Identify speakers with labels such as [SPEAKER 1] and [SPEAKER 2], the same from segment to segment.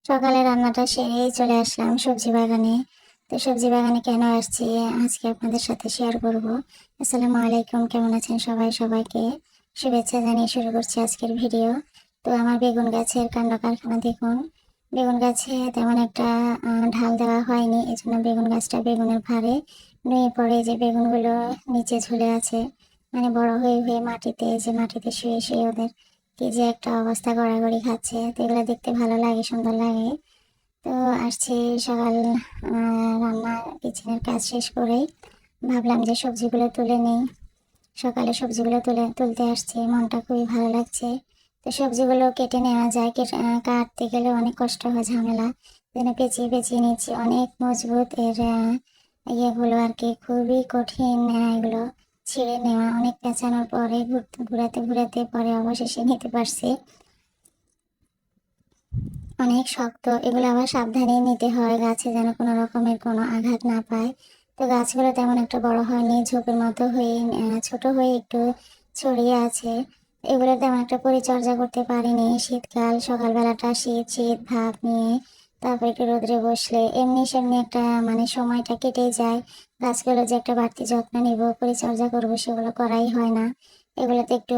[SPEAKER 1] সকালে রান্নাটা সেরেই চলে আসলাম সবজি বাগানে। তো সবজি বাগানে কেন আসছি আজকে আপনাদের সাথে শেয়ার করব। আসসালামু আলাইকুম, কেমন আছেন সবাই? সবাইকে শুভেচ্ছা জানিয়ে শুরু করছি আজকের ভিডিও। তো আমার বেগুন গাছের কাণ্ড কারখানা দেখুন। বেগুন গাছে তেমন একটা ঢাল দেওয়া হয়নি, এজন্য বেগুন গাছটা বেগুনের ভারে নুয়ে পড়ে, যে বেগুনগুলো নিচে ঝুলে আছে, মানে বড় হয়ে হয়ে মাটিতে, যে মাটিতে শুয়ে শুয়ে ওদের কি যে একটা অবস্থা, গড়াগড়ি খাচ্ছে। তো এগুলো দেখতে ভালো লাগে, সুন্দর লাগে। তো আসছি সকাল রান্না কিচেনের কাজ শেষ করেই ভাবলাম যে সবজিগুলো তুলে নেই। সকালে সবজিগুলো তুলতে আসছি, মনটা খুবই ভালো লাগছে। তো সবজিগুলো কেটে নেওয়া যায়, কাটতে গেলে অনেক কষ্ট হয়, ঝামেলা। যেন পেঁচিয়ে পেঁচিয়ে নিচ্ছি, অনেক মজবুত এর ইয়েগুলো আর কি, খুবই কঠিন। এগুলো ছিঁড়ে নেওয়া, অনেক পেঁচানোর পরে ঘুরাতে ঘুরাতে পরে অবশেষে নিতে পারছি। অনেক শক্ত, এগুলো আবার সাবধানে নিতে হয়, গাছে যেন কোনো রকমের কোনো আঘাত না পায়। তো গাছগুলো তেমন একটা বড় হয়নি, ঝোপের মতো হয়ে ছোট হয়ে একটু ছড়িয়ে আছে। এগুলো তেমন একটা পরিচর্যা করতে পারিনি। শীতকাল, সকালবেলাটা শীত শীত ভাব নিয়ে, তারপর একটু রোদ্রে বসলে এমনি সেমনি একটা মানে সময়টা কেটে যায়। গাছগুলো যে একটা বাড়তি যত্ন নিব, পরিচর্যা করবো, সেগুলো করাই হয় না। এগুলোতে একটু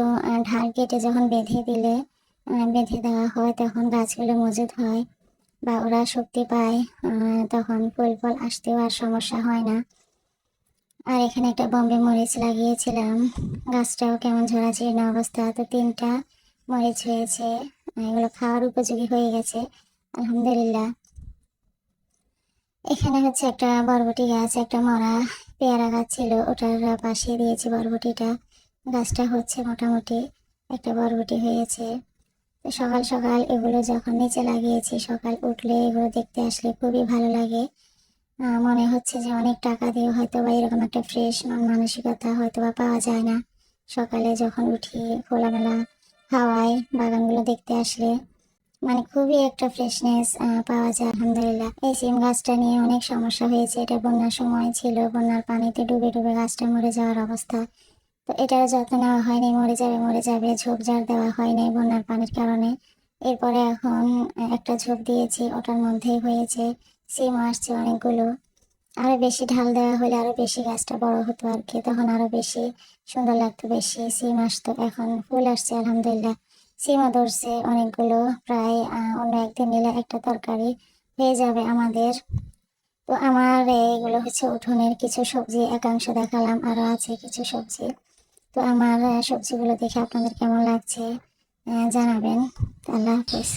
[SPEAKER 1] ঢাল কেটে যখন বেঁধে দেওয়া হয়, তখন গাছগুলো মজুদ হয় বা ওরা শক্তি পায়। তখন ফুল ফল আসতেও আর সমস্যা হয় না। আর এখানে একটা বম্বে মরিচ লাগিয়েছিলাম, গাছটাও কেমন ঝরা জীর্ণ অবস্থা। তো 3টা মরিচ হয়েছে, এগুলো খাওয়ার উপযোগী হয়ে গেছে আলহামদুলিল্লাহ। এখানে হচ্ছে একটা বরবটি গাছ, একটা মরা পেয়ারা গাছ ছিল, ওটার পাশে দিয়েছি বরবটিটা। গাছটা হচ্ছে মোটামুটি, একটা বরবটি হয়েছে। তো সকাল সকাল এগুলো যখন নিচে লাগিয়েছি, সকাল উঠলে এগুলো দেখতে আসলে খুবই ভালো লাগে। মনে হচ্ছে যে অনেক টাকা দিয়ে হয়তো বা এরকম একটা ফ্রেশ মন মানসিকতা হয়তো বা পাওয়া যায় না। সকালে যখন উঠি খোলামেলা হাওয়ায় বাগানগুলো দেখতে আসলে মানে খুবই একটা ফ্রেশনেস পাওয়া যায় আলহামদুলিল্লাহ। এই সিম গাছটা নিয়ে অনেক সমস্যা হয়েছে, এটা বন্যার সময় ছিল, বন্যার পানিতে ডুবে ডুবে গাছটা মরে যাওয়ার অবস্থা। তো এটার যত্ন নেওয়া হয়নি, মরে যাবে মরে যাবে, ঝোপঝাড় দেওয়া হয়নি বন্যার পানির কারণে। এরপরে এখন একটা ঝোপ দিয়েছি, ওটার মধ্যেই হয়েছে সিম আসছে অনেকগুলো। আরো বেশি ঢাল দেওয়া হলে আরো বেশি গাছটা বড় হতো আর কি, তখন আরো বেশি সুন্দর লাগতো, বেশি সিম আসতো। এখন ফুল আসছে আলহামদুলিল্লাহ, সিমও ধরছে অনেকগুলো। প্রায় অন্য একদিন নিলে একটা তরকারি হয়ে যাবে আমাদের। তো আমার এগুলো হচ্ছে উঠোনের কিছু সবজি, একাংশ দেখালাম, আরো আছে কিছু সবজি। তো আমার সবজিগুলো দেখে আপনাদের কেমন লাগছে জানাবেন। আল্লাহ হাফেজ।